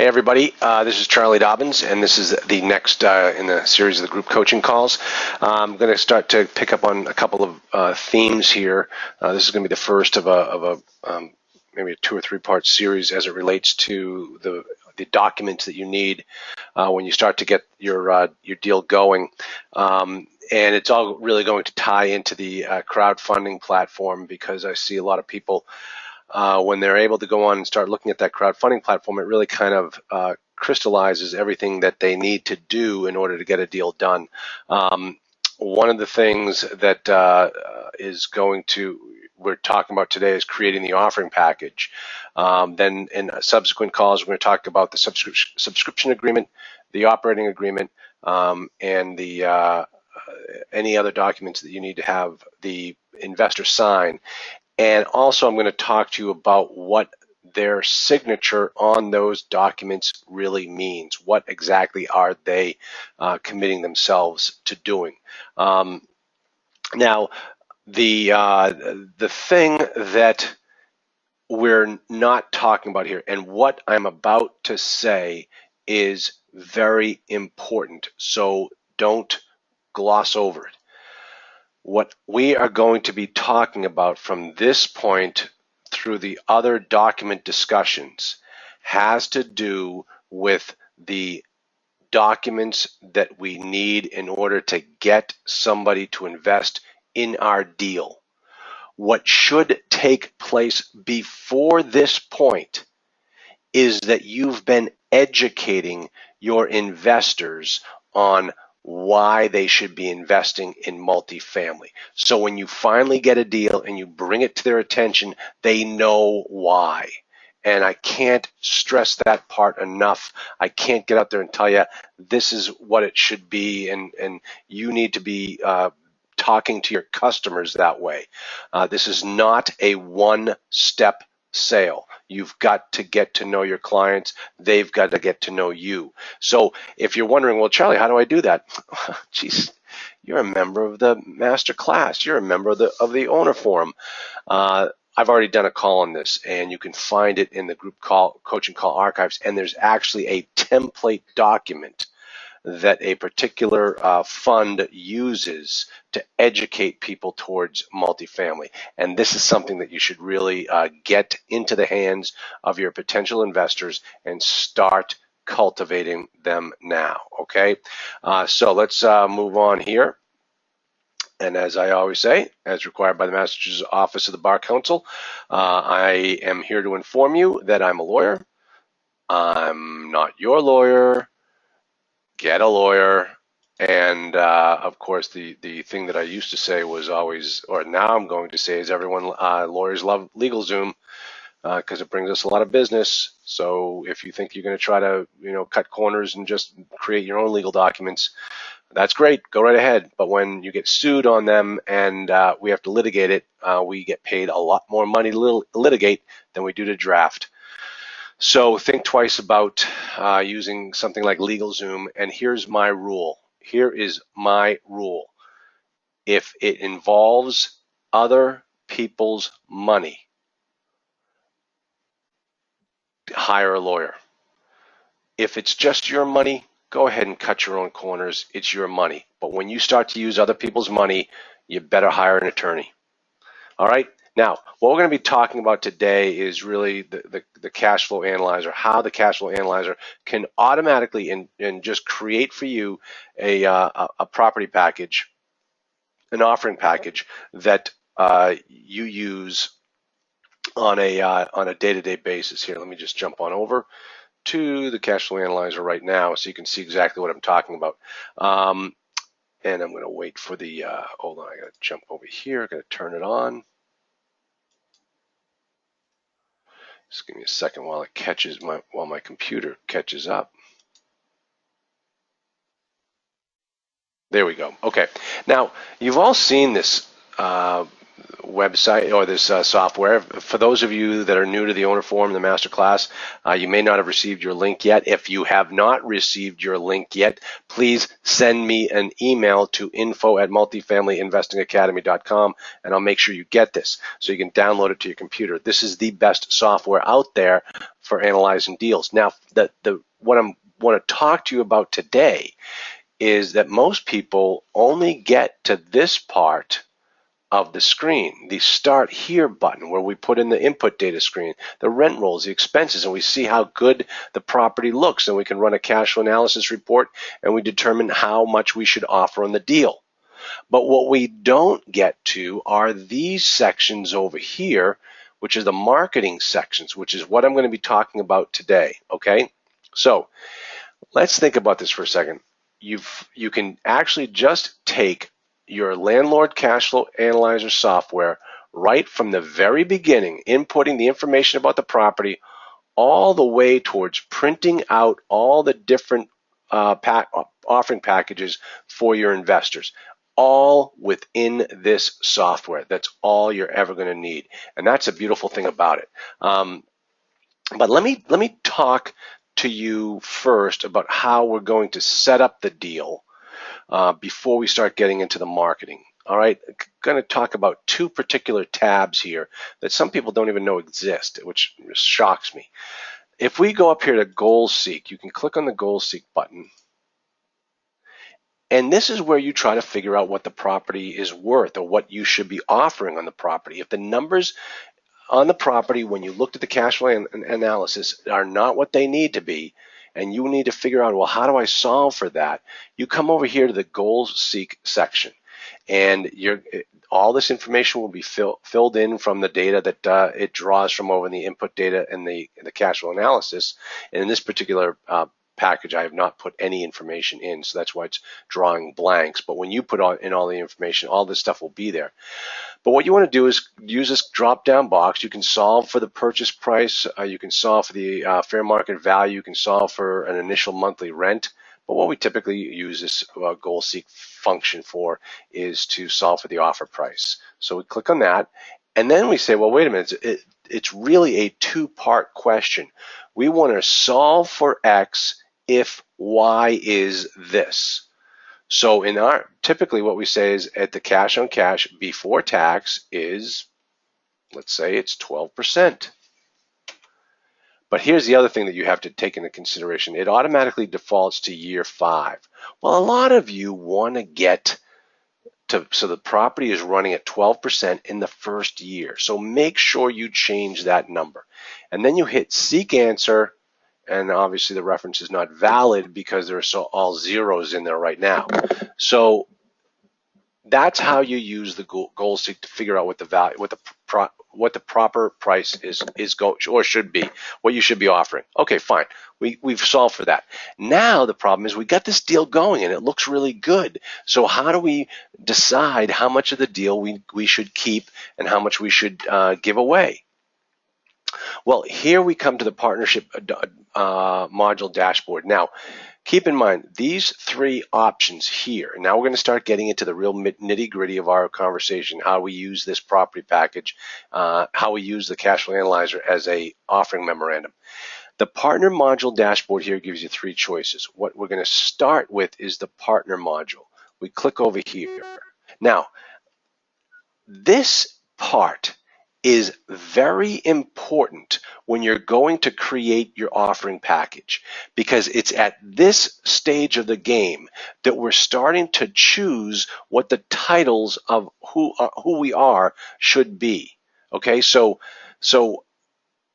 Hey everybody, this is Charlie Dobbins, and this is the next in the series of the group coaching calls. I'm going to start to pick up on a couple of themes here. This is going to be the first of maybe a 2 or 3 part series as it relates to the documents that you need when you start to get your deal going. And it's all really going to tie into the crowdfunding platform, because I see a lot of people when they're able to go on and start looking at that crowdfunding platform, it really kind of crystallizes everything that they need to do in order to get a deal done. One of the things that we're talking about today is creating the offering package. Then in subsequent calls, we're going to talk about the subscription agreement, the operating agreement, and the any other documents that you need to have the investor sign. And also, I'm going to talk to you about what their signature on those documents really means. What exactly are they committing themselves to doing? Now, the thing that we're not talking about here, and what I'm about to say, is very important. So don't gloss over it. What we are going to be talking about from this point through the other document discussions has to do with the documents that we need in order to get somebody to invest in our deal. What should take place before this point is that you've been educating your investors on why they should be investing in multifamily. So when you finally get a deal and you bring it to their attention, they know why. And I can't stress that part enough. I can't get out there and tell you this is what it should be, and you need to be talking to your customers that way. This is not a one-step sale. You've got to get to know your clients. They've got to get to know you. So if you're wondering, well, Charlie, how do I do that? Geez, you're a member of the master class. You're a member of the owner forum. I've already done a call on this, and you can find it in the group coaching call archives. And there's actually a template document that a particular fund uses to educate people towards multifamily. And this is something that you should really get into the hands of your potential investors and start cultivating them now, okay? So let's move on here. And as I always say, as required by the Massachusetts Office of the Bar Council, I am here to inform you that I'm a lawyer. I'm not your lawyer. Get a lawyer. And of course, the thing that I used to say was always, or now I'm going to say, is everyone, lawyers love LegalZoom because it brings us a lot of business. So if you think you're going to try to, cut corners and just create your own legal documents, that's great. Go right ahead. But when you get sued on them and we have to litigate it, we get paid a lot more money to litigate than we do to draft. So think twice about using something like LegalZoom. And here's my rule. Here is my rule. If it involves other people's money, hire a lawyer. If it's just your money, go ahead and cut your own corners. It's your money. But when you start to use other people's money, you better hire an attorney. All right? Now, what we're going to be talking about today is really the cash flow analyzer, how the cash flow analyzer can automatically and just create for you a property package, an offering package that you use on a day-to-day basis. Here, let me just jump on over to the cash flow analyzer right now so you can see exactly what I'm talking about. And I'm going to wait for the, hold on, I got to jump over here, I got to turn it on. Just give me a second while it catches while my computer catches up. There we go. Okay. Now, you've all seen this website or this software. For those of you that are new to the owner forum, the master class, you may not have received your link yet. If you have not received your link yet, please send me an email to info@multifamilyinvestingacademy.com, and I'll make sure you get this so you can download it to your computer. This is the best software out there for analyzing deals. Now, what I want to talk to you about today is that most people only get to this part of the screen, the Start Here button, where we put in the input data screen, the rent rolls, the expenses, and we see how good the property looks, and we can run a cash flow analysis report, and we determine how much we should offer on the deal. But what we don't get to are these sections over here, which are the marketing sections, which is what I'm going to be talking about today, okay? So let's think about this for a second. You can actually just take your landlord cash flow analyzer software right from the very beginning, inputting the information about the property all the way towards printing out all the different offering packages for your investors, all within this software. That's all you're ever going to need, and that's a beautiful thing about it. But let me talk to you first about how we're going to set up the deal before we start getting into the marketing. All right, I'm going to talk about two particular tabs here that some people don't even know exist, which shocks me. If we go up here to Goal Seek, you can click on the Goal Seek button. And this is where you try to figure out what the property is worth or what you should be offering on the property. If the numbers on the property, when you looked at the cash flow analysis, are not what they need to be, and you need to figure out, well, how do I solve for that? You come over here to the Goal Seek section, and all this information will be filled in from the data that it draws from over in the input data and the cash flow analysis. And in this particular package, I have not put any information in, so that's why it's drawing blanks. But when you put in all the information, all this stuff will be there. But what you want to do is use this drop-down box. You can solve for the purchase price. You can solve for the fair market value. You can solve for an initial monthly rent. But what we typically use this Goal Seek function for is to solve for the offer price. So we click on that, and then we say, well, wait a minute. It's really a two-part question. We want to solve for X if Y is this. So typically what we say is at the cash on cash before tax is, let's say it's 12%. But here's the other thing that you have to take into consideration. It automatically defaults to year 5. Well, a lot of you want to get to, so the property is running at 12% in the first year. So make sure you change that number. And then you hit Seek Answer. And obviously the reference is not valid because there are all zeros in there right now. So that's how you use the Goal Seek to figure out what the value, what the proper price is or should be, what you should be offering. Okay, fine. We've solved for that. Now the problem is we got this deal going and it looks really good. So how do we decide how much of the deal we should keep and how much we should give away? Well, here we come to the partnership module dashboard. Now, keep in mind these three options here. Now we're going to start getting into the real nitty-gritty of our conversation, how we use this property package, how we use the cash flow analyzer as a offering memorandum. The partner module dashboard here gives you three choices. What we're going to start with is the partner module. We click over here. Now, this part is very important when you're going to create your offering package, because it's at this stage of the game that we're starting to choose what the titles of who we are should be. Okay, so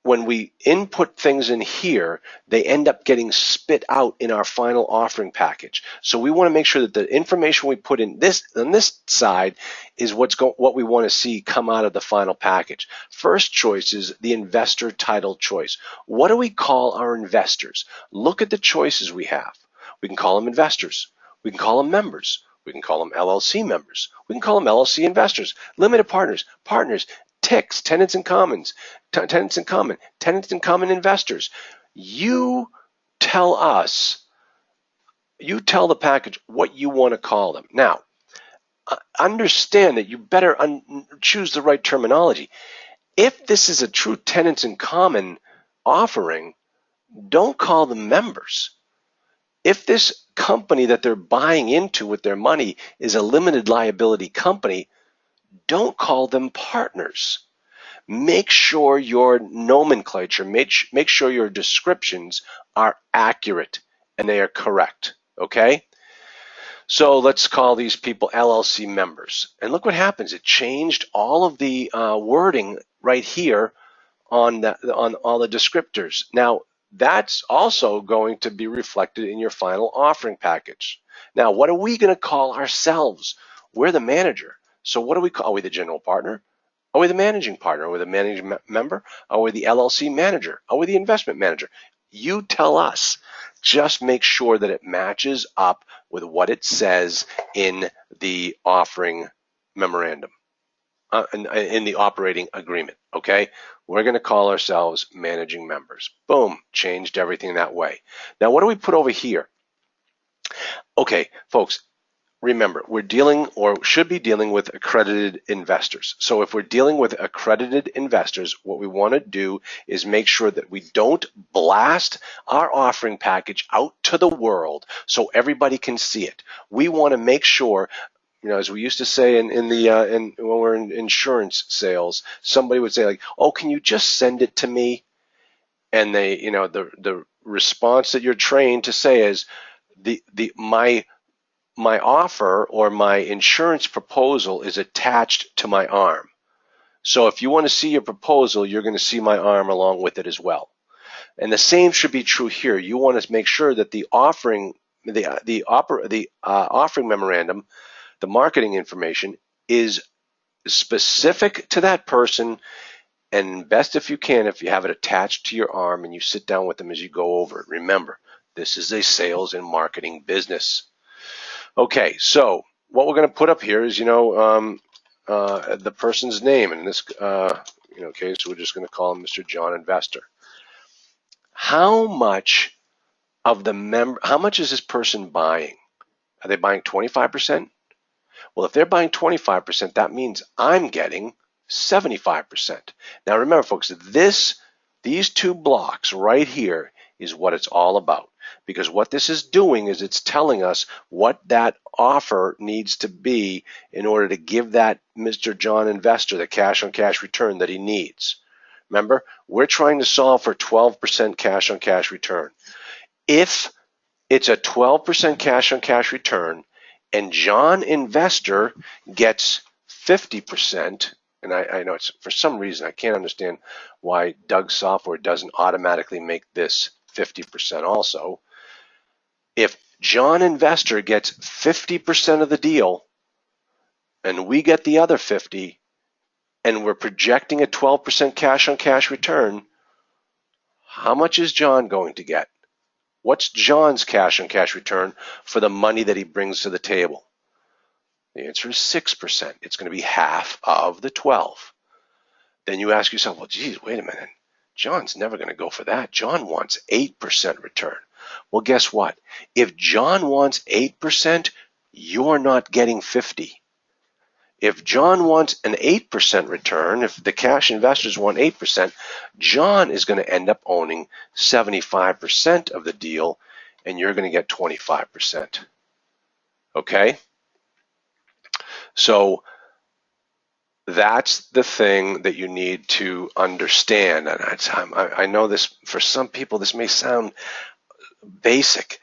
when we input things in here, they end up getting spit out in our final offering package. So we want to make sure that the information we put in on this side is what we want to see come out of the final package. First choice is the investor title choice. What do we call our investors? Look at the choices we have. We can call them investors. We can call them members. We can call them LLC members. We can call them LLC investors, limited partners, TICs, tenants in common, tenants in common investors. You tell the package what you want to call them. Now, understand that you better choose the right terminology. If this is a true tenants in common offering, don't call them members. If this company that they're buying into with their money is a limited liability company, don't call them partners. Make sure your nomenclature, make sure your descriptions are accurate and they are correct, okay? So let's call these people LLC members. And look what happens. It changed all of the wording right here on all the descriptors. Now, that's also going to be reflected in your final offering package. Now, what are we going to call ourselves? We're the manager. So what do we call? Are we the general partner? Are we the managing partner? Are we the managing member? Are we the LLC manager? Are we the investment manager? You tell us. Just make sure that it matches up with what it says in the offering memorandum, in the operating agreement, okay? We're going to call ourselves managing members. Boom, changed everything that way. Now, what do we put over here? Okay, folks, remember, we're dealing or should be dealing with accredited investors. So if we're dealing with accredited investors, what we want to do is make sure that we don't blast our offering package out to the world so everybody can see it. We want to make sure, you know, as we used to say when we're in insurance sales, somebody would say like, "Oh, can you just send it to me?" And they, you know, the response that you're trained to say is, my offer or my insurance proposal is attached to my arm. So if you want to see your proposal, you're going to see my arm along with it as well. And the same should be true here. You want to make sure that the offering memorandum, the marketing information, is specific to that person, and best if you can, if you have it attached to your arm and you sit down with them as you go over it. Remember, this is a sales and marketing business. Okay, so what we're going to put up here is, the person's name, and this, okay, so we're just going to call him Mr. John Investor. How much is this person buying? Are they buying 25%? Well, if they're buying 25%, that means I'm getting 75%. Now remember, folks, these two blocks right here is what it's all about. Because what this is doing is it's telling us what that offer needs to be in order to give that Mr. John Investor the cash-on-cash return that he needs. Remember, we're trying to solve for 12% cash-on-cash return. If it's a 12% cash-on-cash return and John Investor gets 50%, and I know it's for some reason I can't understand why Doug software doesn't automatically make this 50% also. If John Investor gets 50% of the deal and we get the other 50, and we're projecting a 12% cash-on-cash return, how much is John going to get? What's John's cash-on-cash return for the money that he brings to the table? The answer is 6%. It's going to be half of the 12. Then you ask yourself, well, geez, wait a minute. John's never going to go for that. John wants 8% return. Well, guess what? If John wants 8%, you're not getting 50. If John wants an 8% return, if the cash investors want 8%, John is going to end up owning 75% of the deal, and you're going to get 25%. Okay? So that's the thing that you need to understand. And I know this, for some people, this may sound basic.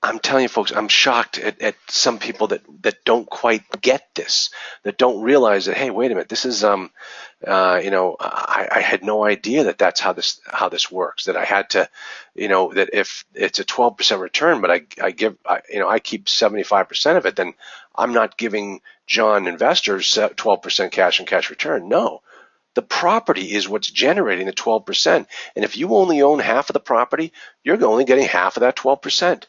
I'm telling you, folks, I'm shocked at some people that don't quite get this, that don't realize that, hey, wait a minute, this is, I had no idea that that's how this works, that I had to, that if it's a 12% return, but I keep 75% of it, then I'm not giving John Investors 12% cash-on-cash return. No. The property is what's generating the 12%. And if you only own half of the property, you're only getting half of that 12%.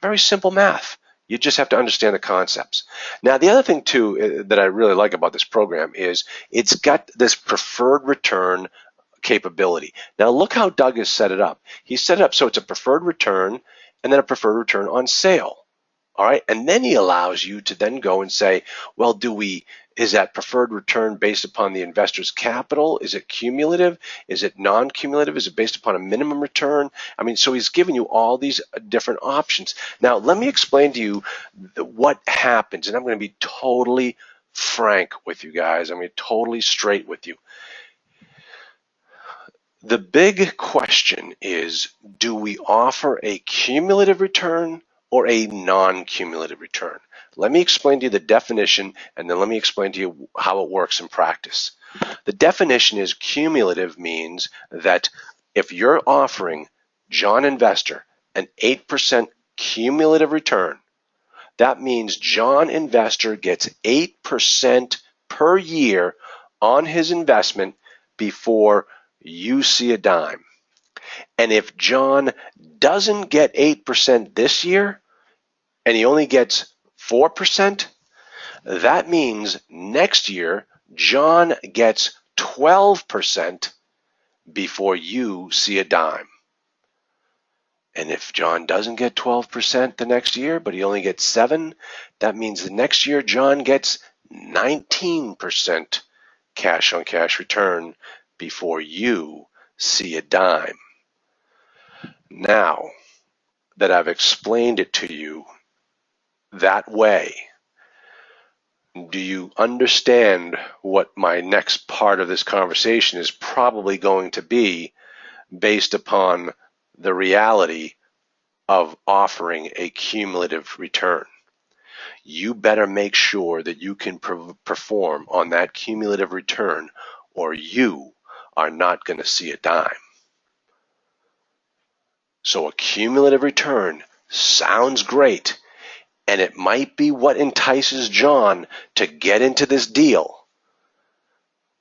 Very simple math. You just have to understand the concepts. Now, the other thing, too, that I really like about this program is it's got this preferred return capability. Now, look how Doug has set it up. He set it up so it's a preferred return and then a preferred return on sale. All right, and then he allows you to then go and say, well, is that preferred return based upon the investor's capital? Is it cumulative? Is it non-cumulative? Is it based upon a minimum return? I mean, so he's giving you all these different options. Now, let me explain to you what happens, and I'm going to be totally frank with you guys. I'm going to be totally straight with you. The big question is, do we offer a cumulative return or a non-cumulative return? Let me explain to you the definition, and then let me explain to you how it works in practice. The definition is cumulative means that if you're offering John Investor an 8% cumulative return, that means John Investor gets 8% per year on his investment before you see a dime. And if John doesn't get 8% this year and he only gets 4%, that means next year John gets 12% before you see a dime. And if John doesn't get 12% the next year, but he only gets 7, that means the next year John gets 19% cash on cash return before you see a dime. Now that I've explained it to you that way, do you understand what my next part of this conversation is probably going to be based upon the reality of offering a cumulative return? You better make sure that you can perform on that cumulative return, or you are not going to see a dime. So a cumulative return sounds great, and it might be what entices John to get into this deal,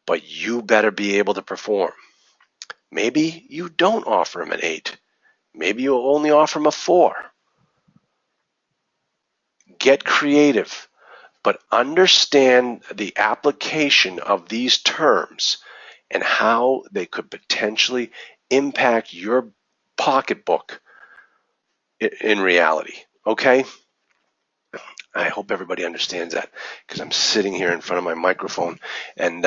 but you better be able to perform. Maybe you don't offer him an 8. Maybe you only offer him a 4. Get creative, but understand the application of these terms and how they could potentially impact your pocketbook in reality. Okay? I hope everybody understands that, because I'm sitting here in front of my microphone and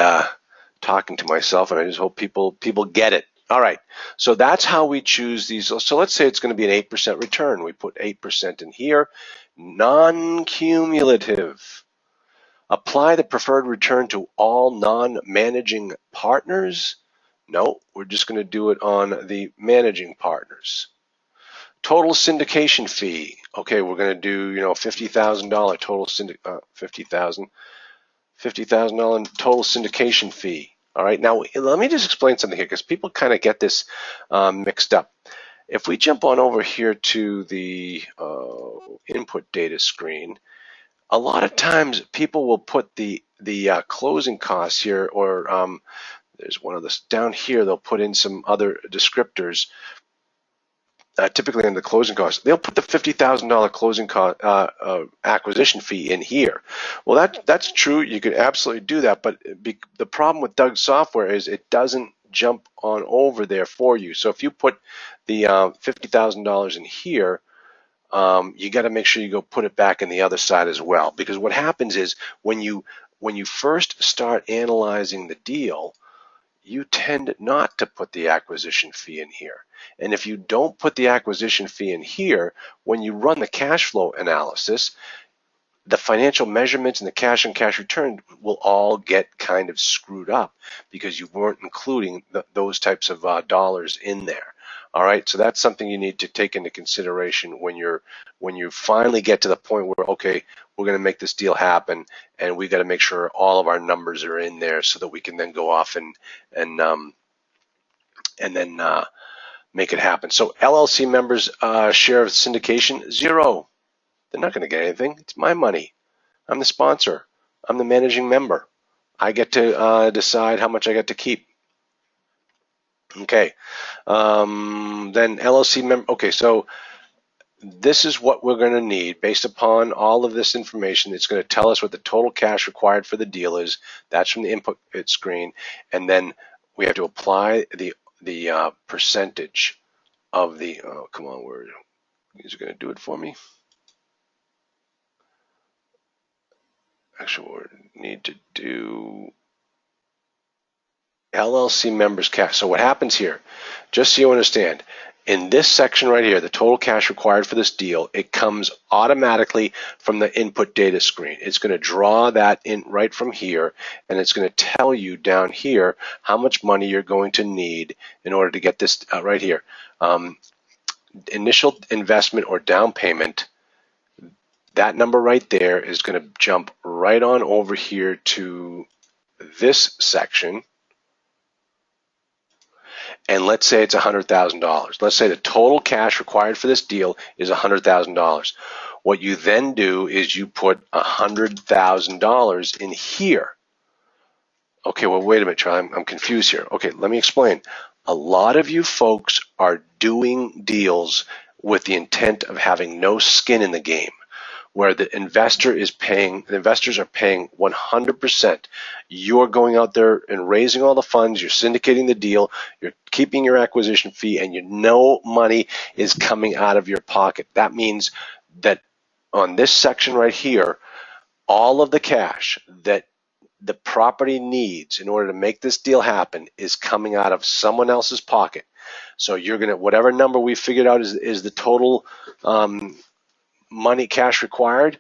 talking to myself, and I just hope people get it. All right, so that's how we choose these. So let's say it's going to be an 8% return. We put 8% in here. Non-cumulative. Apply the preferred return to all non-managing partners? No, we're just going to do it on the managing partners. Total syndication fee. Okay, we're going to do, $50,000 total $50,000 total syndication fee. All right, now let me just explain something here, because people kind of get this mixed up. If we jump on over here to the input data screen, a lot of times people will put the closing costs here, or there's one of this down here. They'll put in some other descriptors. Typically on the closing costs, they'll put the $50,000 closing cost acquisition fee in here. Well, that's true. You could absolutely do that, but the problem with Doug's software is it doesn't jump on over there for you. So if you put the $50,000 in here, you got to make sure you go put it back in the other side as well, because what happens is when you first start analyzing the deal, you tend not to put the acquisition fee in here. And if you don't put the acquisition fee in here, when you run the cash flow analysis, the financial measurements and the cash on cash return will all get kind of screwed up because you weren't including those types of dollars in there. All right, so that's something you need to take into consideration when you finally get to the point where, okay, we're going to make this deal happen, and we got to make sure all of our numbers are in there so that we can then go off and then make it happen. So LLC members' share of syndication, 0. They're not going to get anything. It's my money. I'm the sponsor. I'm the managing member. I get to decide how much I get to keep. Okay, then LLC member. Okay, so this is what we're going to need based upon all of this information. It's going to tell us what the total cash required for the deal is. That's from the input screen, and then we have to apply the percentage of the. Oh, come on, where is it going to do it for me? actually what we need to do, LLC members cash. So what happens here, just so you understand, in this section right here, the total cash required for this deal, it comes automatically from the input data screen. It's going to draw that in right from here, and it's going to tell you down here how much money you're going to need in order to get this right here. Initial investment or down payment, that number right there is going to jump right on over here to this section. And let's say it's $100,000. Let's say the total cash required for this deal is $100,000. What you then do is you put $100,000 in here. Okay, well, wait a minute, Charlie, I'm confused here. Okay, let me explain. A lot of you folks are doing deals with the intent of having no skin in the game, where the investors are paying 100%. You're going out there and raising all the funds, you're syndicating the deal, you're keeping your acquisition fee, and you know money is coming out of your pocket. That means that on this section right here, all of the cash that the property needs in order to make this deal happen is coming out of someone else's pocket. So you're going to, whatever number we figured out is the total money cash required,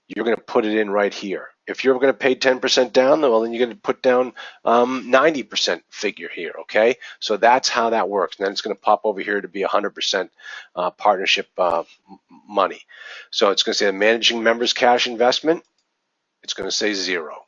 you're going to put it in right here. If you're going to pay 10% down, well, then you're going to put down 90% figure here, okay? So that's how that works. And then it's going to pop over here to be 100% partnership money. So it's going to say managing members cash investment. It's going to say 0.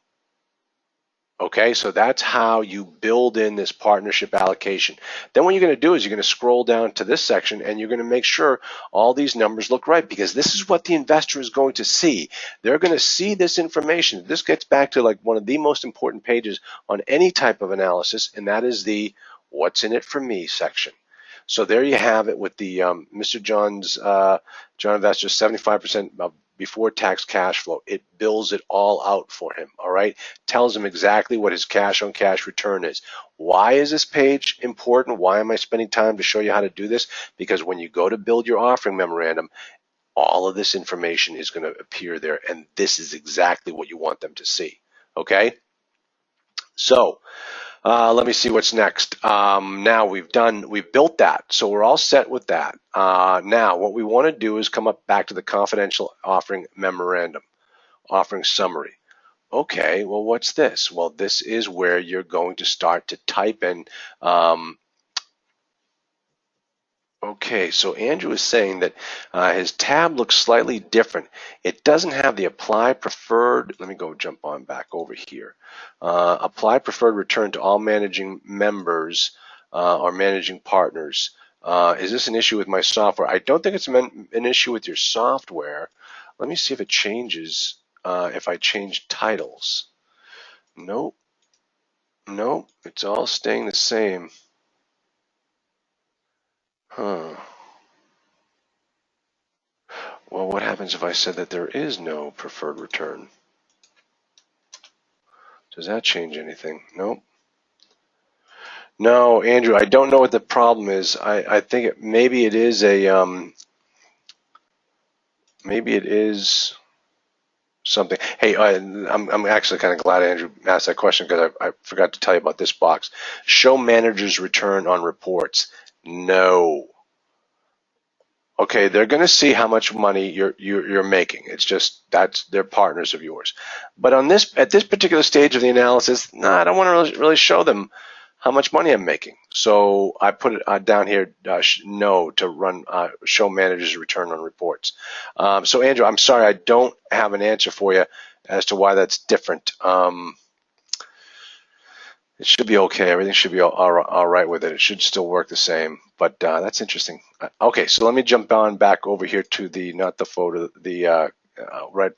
Okay, so that's how you build in this partnership allocation. Then what you're going to do is you're going to scroll down to this section and you're going to make sure all these numbers look right, because this is what the investor is going to see. They're going to see this information. This gets back to like one of the most important pages on any type of analysis, and that is the what's in it for me section. So there you have it with the Mr. John Investor 75% of before tax cash flow. It bills it all out for him, all right? Tells him exactly what his cash on cash return is. Why is this page important? Why am I spending time to show you how to do this? Because when you go to build your offering memorandum, all of this information is going to appear there, and this is exactly what you want them to see, okay? So let me see what's next. Now we've built that, so we're all set with that. Now what we want to do is come up back to the confidential offering memorandum, offering summary. Okay, well, what's this? Well, this is where you're going to start to type in. Okay, so Andrew is saying that his tab looks slightly different. It doesn't have the apply preferred. Let me go jump on back over here. Apply preferred return to all managing members or managing partners. Is this an issue with my software? I don't think it's an issue with your software. Let me see if it changes if I change titles. Nope. Nope, it's all staying the same. Huh. Well, what happens if I said that there is no preferred return? Does that change anything? Nope. No, Andrew, I don't know what the problem is. I think maybe it is maybe it is something. Hey, I'm actually kind of glad Andrew asked that question, because I forgot to tell you about this box. Show managers return on reports. No. Okay, they're going to see how much money you're making. It's just they're partners of yours. But at this particular stage of the analysis, no, I don't want to really show them how much money I'm making. So I put it down here, no, to run show managers return on reports. So Andrew, I'm sorry, I don't have an answer for you as to why that's different. It should be okay. Everything should be all right with it. It should still work the same. But that's interesting. Okay, so let me jump on back over here to the not the photo, the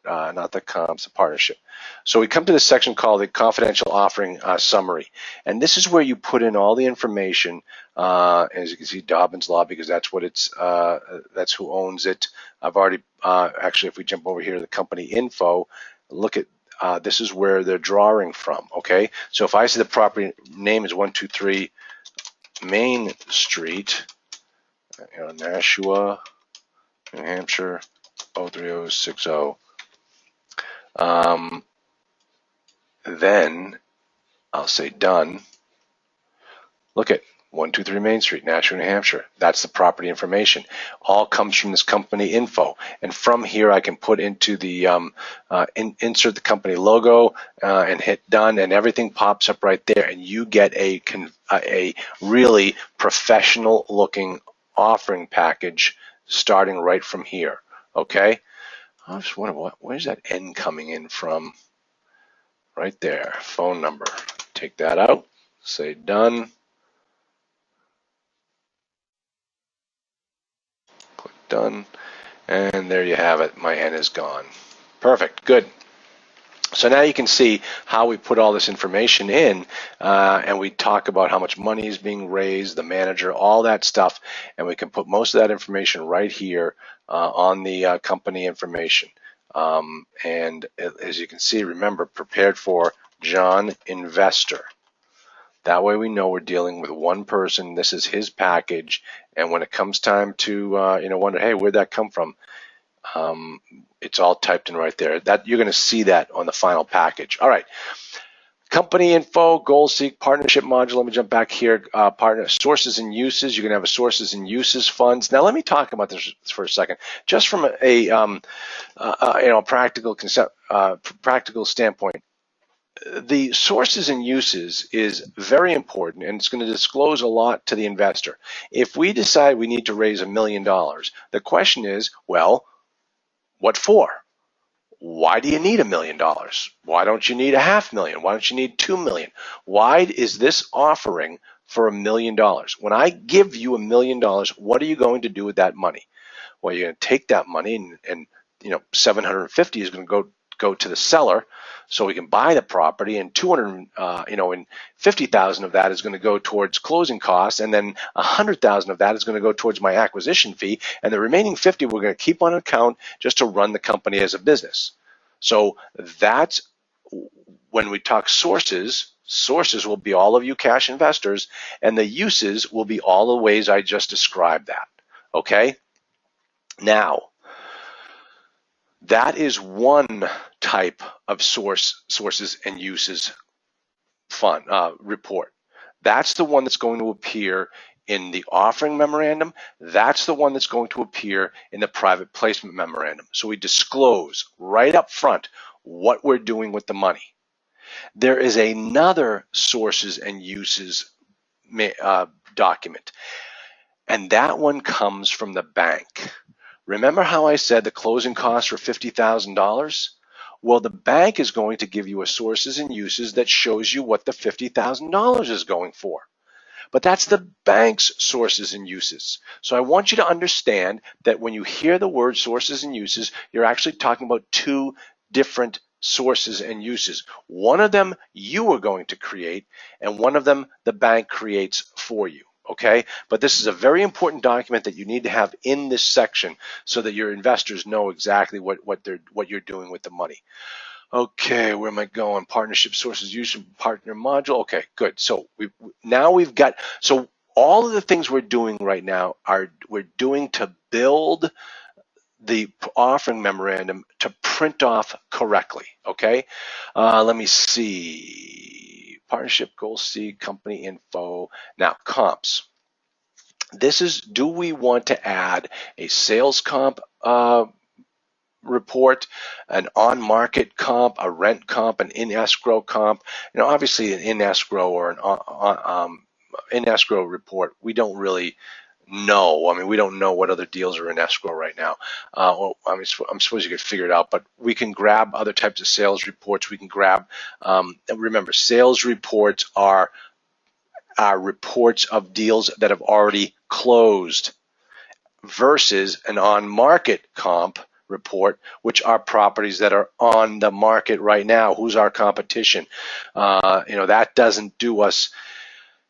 not the comps, the partnership. So we come to this section called the confidential offering summary, and this is where you put in all the information. As you can see, Dobbins Law, because that's what it's that's who owns it. I've already actually, if we jump over here to the company info, look at. This is where they're drawing from, okay? So if I say the property name is 123 Main Street, Nashua, New Hampshire, 03060. then I'll say done. Look at 123 Main Street, Nashua, New Hampshire. That's the property information. All comes from this company info. And from here, I can put into the, insert the company logo and hit done, and everything pops up right there. And you get a really professional looking offering package starting right from here. Okay? I just wonder, where's that N coming in from? Right there, phone number. Take that out, say done. Click done, and there you have it. My N is gone. Perfect, good. So now you can see how we put all this information in, and we talk about how much money is being raised, the manager, all that stuff, and we can put most of that information right here on the company information. And as you can see, remember, prepared for John Investor. That way we know we're dealing with one person. This is his package, and when it comes time to wonder, hey, where'd that come from? It's all typed in right there. That you're going to see that on the final package. All right. Company info, goal seek, partnership module. Let me jump back here. Partner sources and uses. You're going to have a sources and uses funds. Now let me talk about this for a second, just from a practical standpoint. The sources and uses is very important, and it's going to disclose a lot to the investor. If we decide we need to raise $1 million, the question is, well, what for? Why do you need $1 million? Why don't you need $500,000? Why don't you need $2 million? Why is this offering for $1 million? When I give you $1 million, what are you going to do with that money? Well, you're going to take that money and 750 is going to go to the seller, so we can buy the property, and 50,000 of that is going to go towards closing costs, and then 100,000 of that is going to go towards my acquisition fee, and the remaining 50 we're going to keep on account just to run the company as a business. So that's when we talk sources. Sources will be all of you cash investors, and the uses will be all the ways I just described that. Okay? Now, that is one type of sources and uses fund report. That's the one that's going to appear in the offering memorandum. That's the one that's going to appear in the private placement memorandum. So we disclose right up front what we're doing with the money. There is another sources and uses document, and that one comes from the bank. Remember how I said the closing costs were $50,000? Well, the bank is going to give you a sources and uses that shows you what the $50,000 is going for. But that's the bank's sources and uses. So I want you to understand that when you hear the word sources and uses, you're actually talking about two different sources and uses. One of them you are going to create, and one of them the bank creates for you. Okay, but this is a very important document that you need to have in this section so that your investors know exactly what you're doing with the money. Okay, where am I going? Partnership sources, use partner module. Okay, good. So we've got all of the things we're doing right now we're doing to build the offering memorandum to print off correctly. Okay, let me see. Partnership, goal seed, company info. Now, comps. This is, do we want to add a sales comp report, an on-market comp, a rent comp, an in-escrow comp? Obviously an in-escrow or an in-escrow report, we don't really know. I mean, we don't know what other deals are in escrow right now. I'm supposed you could figure it out, but we can grab other types of sales reports. We can grab, remember, sales reports are reports of deals that have already closed versus an on-market comp report, which are properties that are on the market right now. Who's our competition? That doesn't do us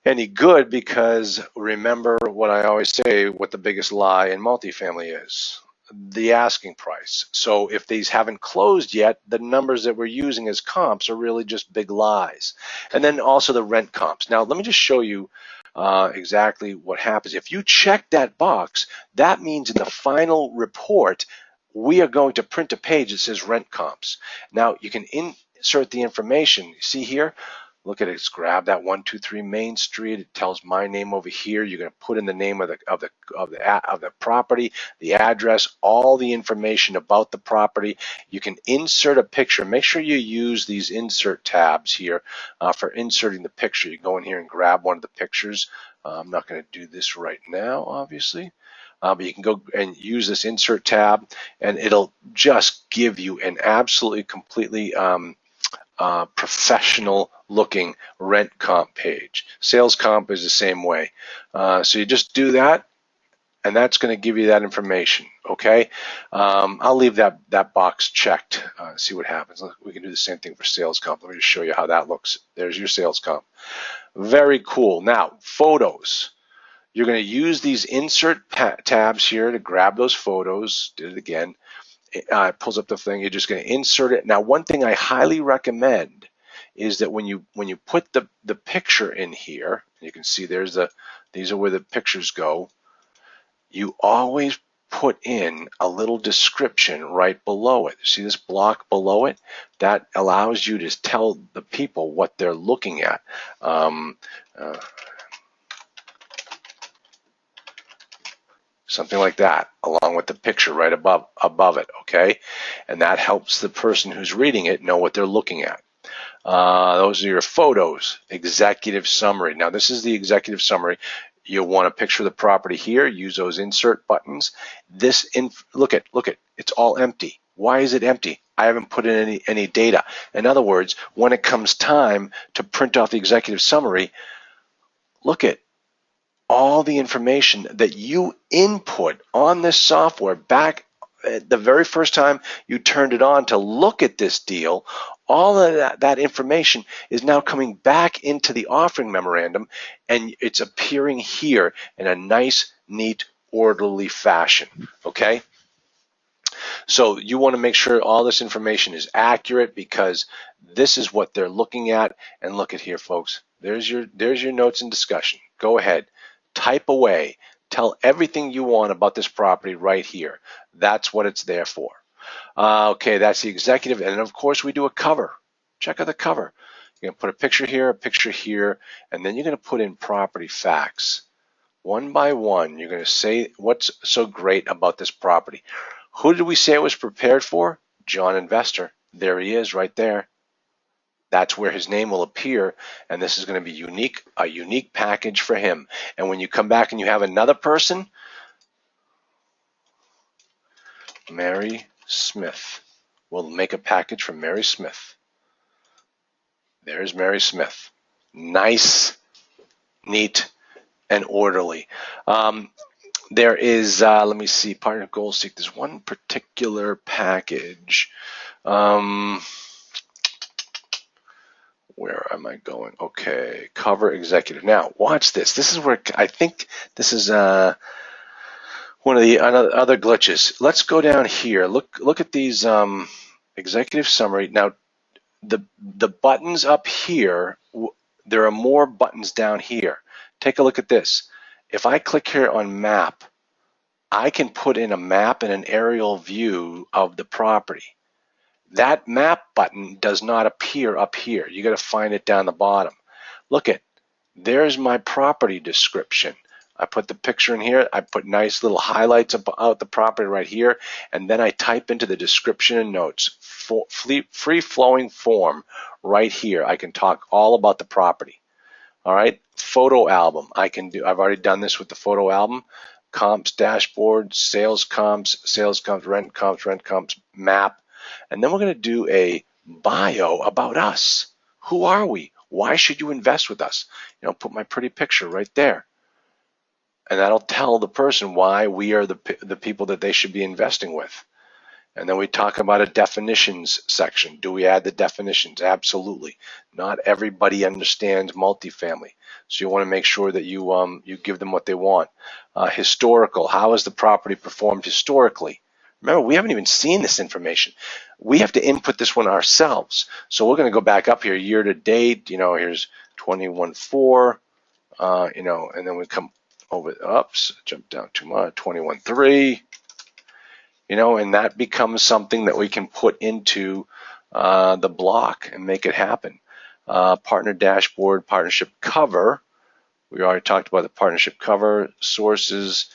any good, because remember what I always say, what the biggest lie in multifamily is: the asking price. So if these haven't closed yet, the numbers that we're using as comps are really just big lies. And then also the rent comps. Now let me just show you exactly what happens. If you check that box, that means in the final report we are going to print a page that says rent comps. Now you can insert the information. You see here? Look at it. It's grab that 123 Main Street. It tells my name over here. You're going to put in the name of the property, the address, all the information about the property. You can insert a picture. Make sure you use these insert tabs here for inserting the picture. You go in here and grab one of the pictures. I'm not going to do this right now, obviously. But you can go and use this insert tab, and it'll just give you an absolutely completely professional looking rent comp page. Sales comp is the same way. So you just do that, and that's going to give you that information. Okay, I'll leave that box checked. See what happens. We can do the same thing for sales comp. Let me just show you how that looks. There's your sales comp. Very cool. Now, photos. You're going to use these insert tabs here to grab those photos. Did it again. It pulls up the thing. You're just going to insert it. Now, one thing I highly recommend is that when you put the picture in here, you can see these are where the pictures go. You always put in a little description right below it. See this block below it? That allows you to tell the people what they're looking at. Something like that, along with the picture right above it, okay? And that helps the person who's reading it know what they're looking at. Those are your photos, executive summary. Now, this is the executive summary. You'll want a picture of the property here. Use those insert buttons. Look at, it's all empty. Why is it empty? I haven't put in any data. In other words, when it comes time to print off the executive summary, look at all the information that you input on this software back the very first time you turned it on to look at this deal. All of that information is now coming back into the offering memorandum, and it's appearing here in a nice, neat, orderly fashion. Okay? So you want to make sure all this information is accurate, because this is what they're looking at. And look at here, folks. There's your notes and discussion. Go ahead. Type away. Tell everything you want about this property right here. That's what it's there for. Okay, that's the executive. And of course, we do a cover. Check out the cover. You're going to put a picture here, and then you're going to put in property facts. One by one, you're going to say what's so great about this property. Who did we say it was prepared for? John Investor. There he is right there. That's where his name will appear, and this is going to be a unique package for him. And when you come back and you have another person, Mary Smith. We'll make a package for Mary Smith. There's Mary Smith. Nice, neat, and orderly. There is, let me see, partner goal seek. There's one particular package. Where am I going? Okay, cover executive. Now, watch this. This is where I think this is one of the other glitches. Let's go down here. Look at these executive summary. Now, the buttons up here, there are more buttons down here. Take a look at this. If I click here on map, I can put in a map and an aerial view of the property. That map button does not appear up here. You got to find it down the bottom. Look at, there's my property description. I put the picture in here. I put nice little highlights about the property right here, and then I type into the description and notes. Free-flowing form right here. I can talk all about the property. All right, photo album. I've already done this with the photo album. Comps, dashboard, sales comps, rent comps, map. And then we're going to do a bio about us. Who are we? Why should you invest with us? You know, put my pretty picture right there. And that'll tell the person why we are the people that they should be investing with. And then we talk about a definitions section. Do we add the definitions? Absolutely. Not everybody understands multifamily. So you want to make sure that you give them what they want. Historical. How has the property performed historically? Remember, we haven't even seen this information. We have to input this one ourselves. So we're going to go back up here, year to date. You know, here's 21.4. You know, and then we come over. Oops, jump down too much. 21.3. You know, and that becomes something that we can put into the block and make it happen. Partner dashboard, partnership cover. We already talked about the partnership cover, sources.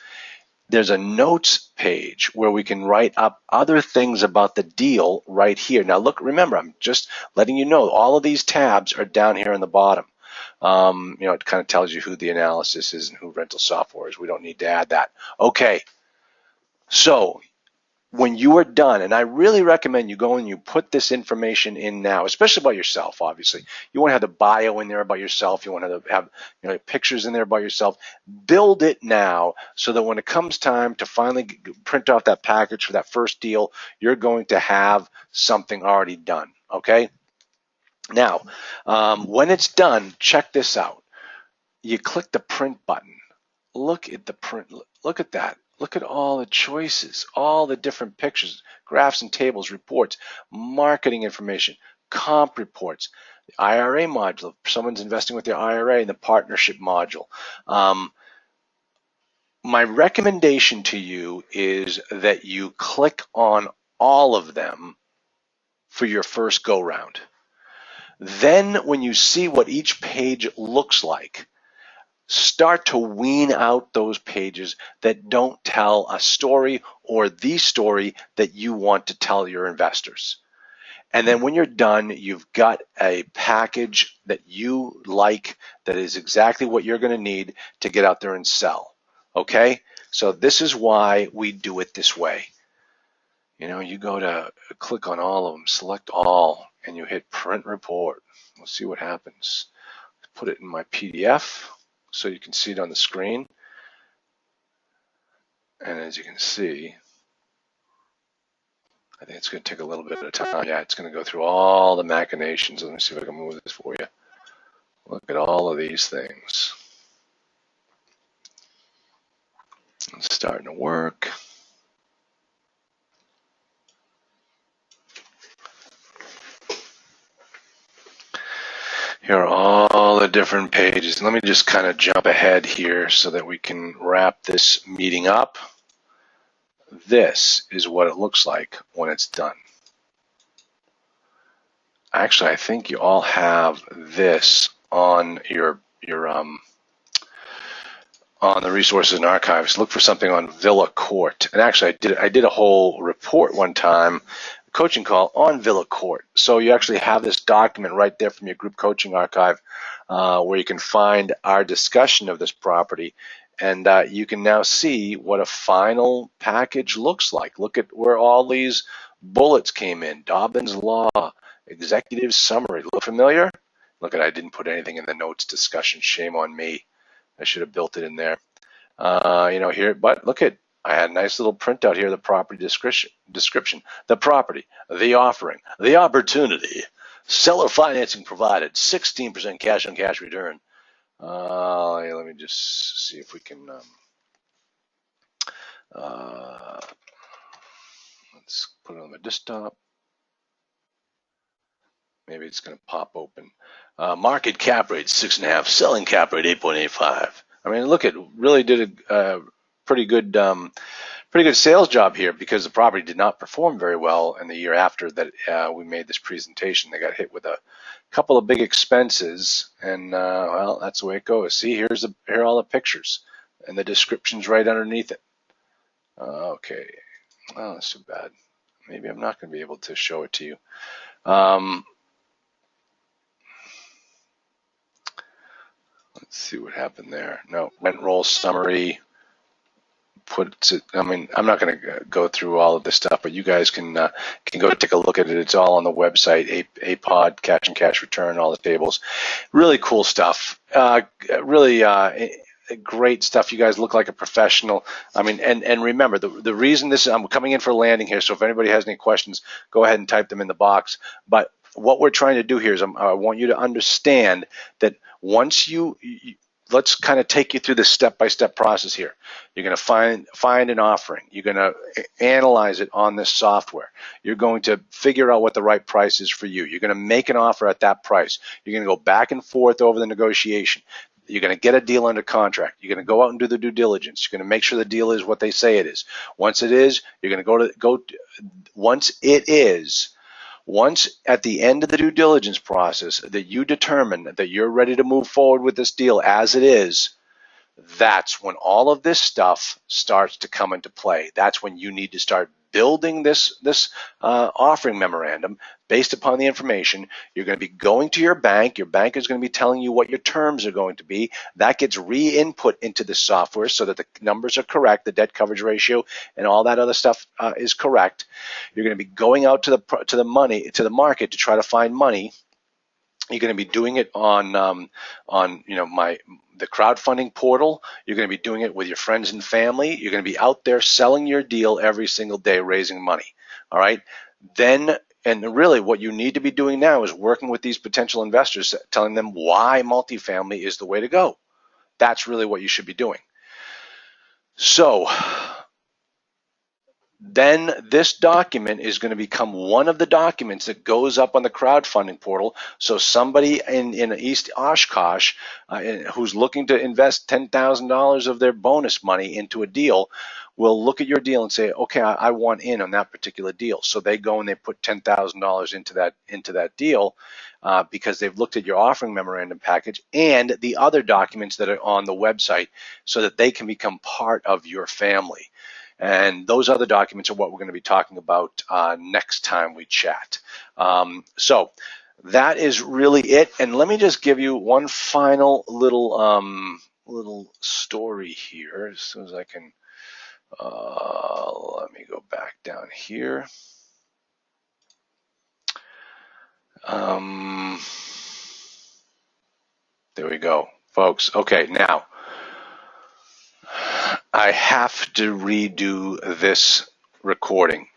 There's a notes page where we can write up other things about the deal right here. Now look, remember, I'm just letting you know all of these tabs are down here on the bottom. It kind of tells you who the analysis is and who rental software is. We don't need to add that. Okay, so when you are done, and I really recommend you go and you put this information in now, especially about yourself, obviously. You want to have the bio in there about yourself. You want to have pictures in there about yourself. Build it now so that when it comes time to finally print off that package for that first deal, you're going to have something already done, okay? Now, when it's done, check this out. You click the print button. Look at the print. Look at that. Look at all the choices, all the different pictures, graphs and tables, reports, marketing information, comp reports, the IRA module, if someone's investing with their IRA, and the partnership module. My recommendation to you is that you click on all of them for your first go round. Then when you see what each page looks like, start to wean out those pages that don't tell a story or the story that you want to tell your investors. And then when you're done, you've got a package that you like that is exactly what you're going to need to get out there and sell. Okay? So this is why we do it this way. You go to click on all of them, select all, and you hit print report. We'll see what happens. Put it in my PDF so you can see it on the screen. And as you can see, I think it's going to take a little bit of time. Yeah, it's going to go through all the machinations. Let me see if I can move this for you. Look at all of these things. It's starting to work. Here are all the different pages. Let me just kind of jump ahead here so that we can wrap this meeting up. This is what it looks like when it's done. Actually, I think you all have this on your on the resources and archives. Look for something on Villa Court. And actually, I did a whole report one time, a coaching call on Villa Court. So you actually have this document right there from your group coaching archive where you can find our discussion of this property. And you can now see what a final package looks like. Look at where all these bullets came in. Dobbins Law, executive summary. Look familiar? Look at, I didn't put anything in the notes discussion. Shame on me. I should have built it in there. Here, but look at, I had a nice little printout here, the property description, the property, the offering, the opportunity, seller financing provided, 16% cash on cash return. Let me just see if we can, let's put it on the desktop. Maybe it's going to pop open. Market cap rate 6.5, selling cap rate 8.85. I mean, look, it really did a pretty good sales job here because the property did not perform very well in the year after that we made this presentation. They got hit with a couple of big expenses, and well, that's the way it goes. See, here are all the pictures and the descriptions right underneath it. Okay, oh, that's too bad. Maybe I'm not going to be able to show it to you. Let's see what happened there. No, rent roll summary puts it. I mean, I'm not going to go through all of this stuff, but you guys can go take a look at it. It's all on the website. APOD, cash and cash return, all the tables. Really cool stuff. Really great stuff. You guys look like a professional. I mean, and remember the reason this. I'm coming in for a landing here, so if anybody has any questions, go ahead and type them in the box. But what we're trying to do here is I want you to understand that once let's kind of take you through the step-by-step process here. You're going to find an offering. You're going to analyze it on this software. You're going to figure out what the right price is for you. You're going to make an offer at that price. You're going to go back and forth over the negotiation. You're going to get a deal under contract. You're going to go out and do the due diligence. You're going to make sure the deal is what they say it is. Once it is, you're going to once it is, Once at the end of the due diligence process that you determine that you're ready to move forward with this deal as it is, that's when all of this stuff starts to come into play. That's when you need to start building this offering memorandum based upon the information. You're going to be going to your bank. Your bank is going to be telling you what your terms are going to be. That gets re-input into the software so that the numbers are correct, the debt coverage ratio and all that other stuff is correct. You're going to be going out to the market to try to find money. You're going to be doing it on the crowdfunding portal. You're going to be doing it with your friends and family. You're going to be out there selling your deal every single day, raising money. All right. Then, and really what you need to be doing now is working with these potential investors, telling them why multifamily is the way to go. That's really what you should be doing. So then this document is going to become one of the documents that goes up on the crowdfunding portal. So somebody in East Oshkosh who's looking to invest $10,000 of their bonus money into a deal will look at your deal and say, okay, I want in on that particular deal. So they go and they put $10,000 into that deal because they've looked at your offering memorandum package and the other documents that are on the website so that they can become part of your family. And those other documents are what we're going to be talking about next time we chat. So that is really it. And let me just give you one final little story here as soon as I can. Let me go back down here. There we go, folks. Okay, now I have to redo this recording.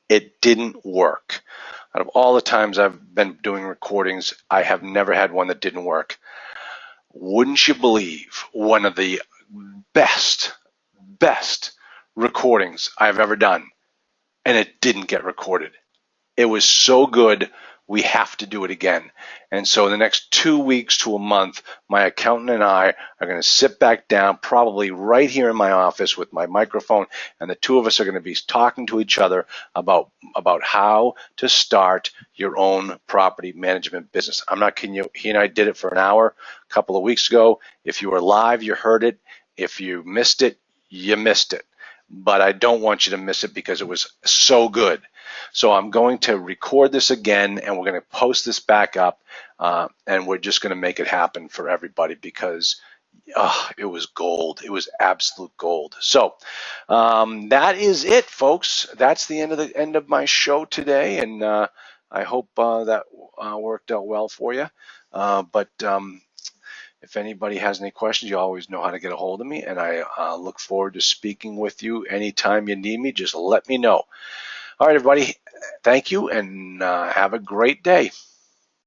It didn't work. Out of all the times I've been doing recordings, I have never had one that didn't work. Wouldn't you believe, one of the best recordings I've ever done, and it didn't get recorded. It was so good, we have to do it again. And so in the next 2 weeks to a month, my accountant and I are going to sit back down, probably right here in my office with my microphone, and the two of us are going to be talking to each other about how to start your own property management business. I'm not kidding you. He and I did it for an hour a couple of weeks ago. If you were live, you heard it. If you missed it, you missed it. But I don't want you to miss it because it was so good. So I'm going to record this again, and we're going to post this back up, and we're just going to make it happen for everybody because it was gold. It was absolute gold. So that is it, folks. That's the end of my show today, and I hope that worked out well for you. But if anybody has any questions, you always know how to get a hold of me, and I look forward to speaking with you anytime you need me. Just let me know. All right, everybody, thank you, and have a great day.